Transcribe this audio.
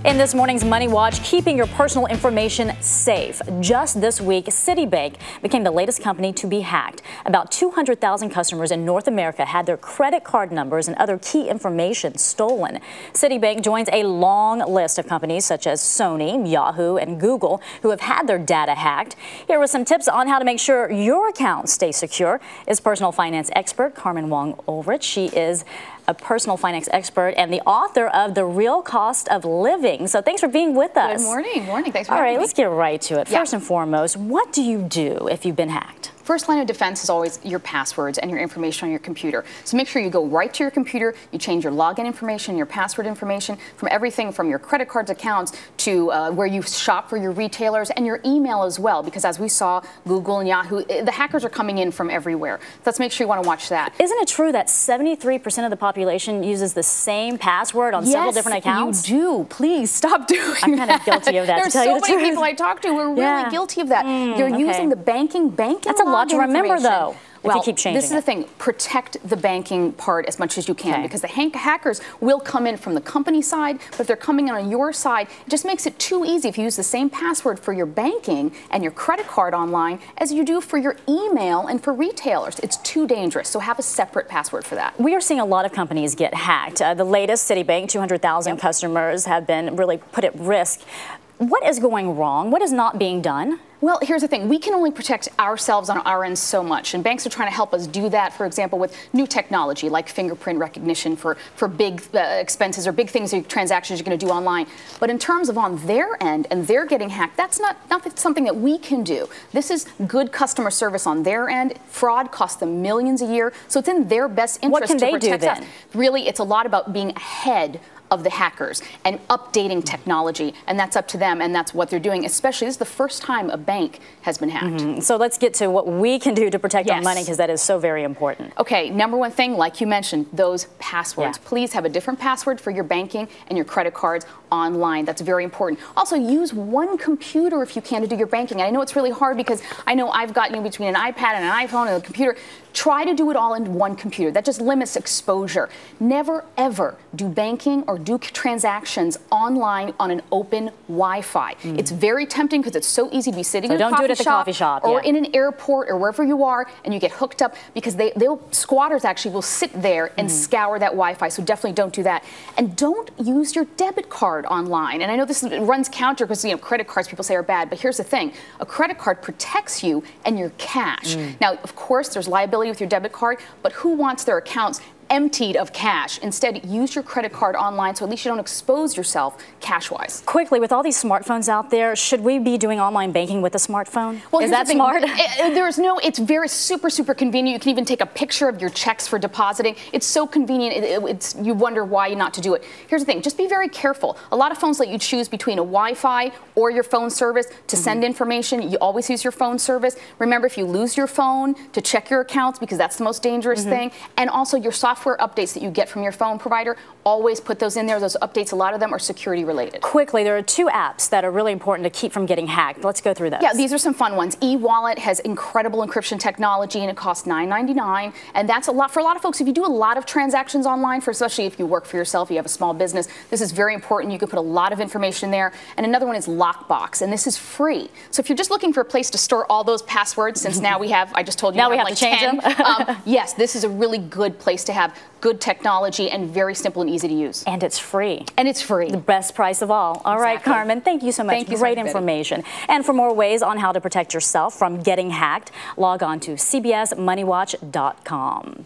In this morning's Money Watch, keeping your personal information safe. Just this week, Citibank became the latest company to be hacked. About 200,000 customers in North America had their credit card numbers and other key information stolen. Citibank joins a long list of companies such as Sony, Yahoo, and Google who have had their data hacked. Here are some tips on how to make sure your account stays secure is personal finance expert Carmen Wong Ulrich. She is a personal finance expert and the author of The Real Cost of Living. So thanks for being with us. Good morning. Morning. Thanks for having me. All right, let's get right to it. First and foremost, what do you do if you've been hacked? First line of defense is always your passwords and your information on your computer. So make sure you go right to your computer, you change your login information, your password information, from everything from your credit cards accounts to where you shop for your retailers and your email as well, because as we saw, Google and Yahoo, the hackers are coming in from everywhere. So let's make sure you want to watch that. Isn't it true that 73% of the population uses the same password on several different accounts? Yes, you do. Please stop doing that. I'm kind of guilty of that. There's so many people I talk to who are really guilty of that. They're using the banking That's a lot to remember, though. Well, if you keep changing this is the thing. Protect the banking part as much as you can, because the hackers will come in from the company side, but if they're coming in on your side, it just makes it too easy if you use the same password for your banking and your credit card online as you do for your email and for retailers. It's too dangerous, so have a separate password for that. We are seeing a lot of companies get hacked. The latest, Citibank, 200,000 customers have been really put at risk. What is going wrong? What is not being done? Well, here's the thing. We can only protect ourselves on our end so much, and banks are trying to help us do that, for example, with new technology like fingerprint recognition for big expenses or big things or transactions you're going to do online. But in terms of on their end and they're getting hacked, that's not something that we can do. This is good customer service on their end. Fraud costs them millions a year, so it's in their best interest to protect us. Really, it's a lot about being ahead of the hackers and updating technology, and that's up to them, and that's what they're doing. Especially, this is the first time a bank has been hacked. So let's get to what we can do to protect our money, because that is so very important. Okay, number one thing, like you mentioned, those passwords. Please have a different password for your banking and your credit cards online. That's very important. Also, use one computer if you can to do your banking. I know it's really hard because I know I've got between an iPad and an iPhone and a computer. Try to do it all in one computer. That just limits exposure. Never, ever do banking or do transactions online on an open Wi-Fi. It's very tempting because it's so easy to be sitting in a coffee shop or in an airport or wherever you are, and you get hooked up, because squatters actually will sit there and scour that Wi-Fi. So definitely don't do that. And don't use your debit card online. And I know this runs counter because credit cards people say are bad, but here's the thing: a credit card protects you and your cash. Now, of course, there's liability with your debit card, but who wants their accounts emptied of cash? Instead, use your credit card online so at least you don't expose yourself cash-wise. Quickly, with all these smartphones out there, should we be doing online banking with a smartphone? Well, is that smart? It's very super convenient. You can even take a picture of your checks for depositing. It's so convenient. You wonder why not to do it. Here's the thing, just be very careful. A lot of phones let you choose between a Wi-Fi or your phone service to send information. You always use your phone service. Remember, if you lose your phone, to check your accounts, because that's the most dangerous thing. And also your software updates that you get from your phone provider, always put those in there. Those updates, a lot of them are security related. Quickly, there are two apps that are really important to keep from getting hacked. Let's go through those. Yeah, these are some fun ones. eWallet has incredible encryption technology, and it costs $9.99. And that's a lot for a lot of folks. If you do a lot of transactions online, especially if you work for yourself, you have a small business, this is very important. You can put a lot of information there. And another one is Lockbox, and this is free. So if you're just looking for a place to store all those passwords, since now we have, I just told you, now we have like to change 10, them. Yes, this is a really good place to have good technology and very simple and easy to use. And it's free. And it's free. The best price of all. All right, Carmen, thank you so much. Thank you. Great information. And for more ways on how to protect yourself from getting hacked, log on to cbsmoneywatch.com.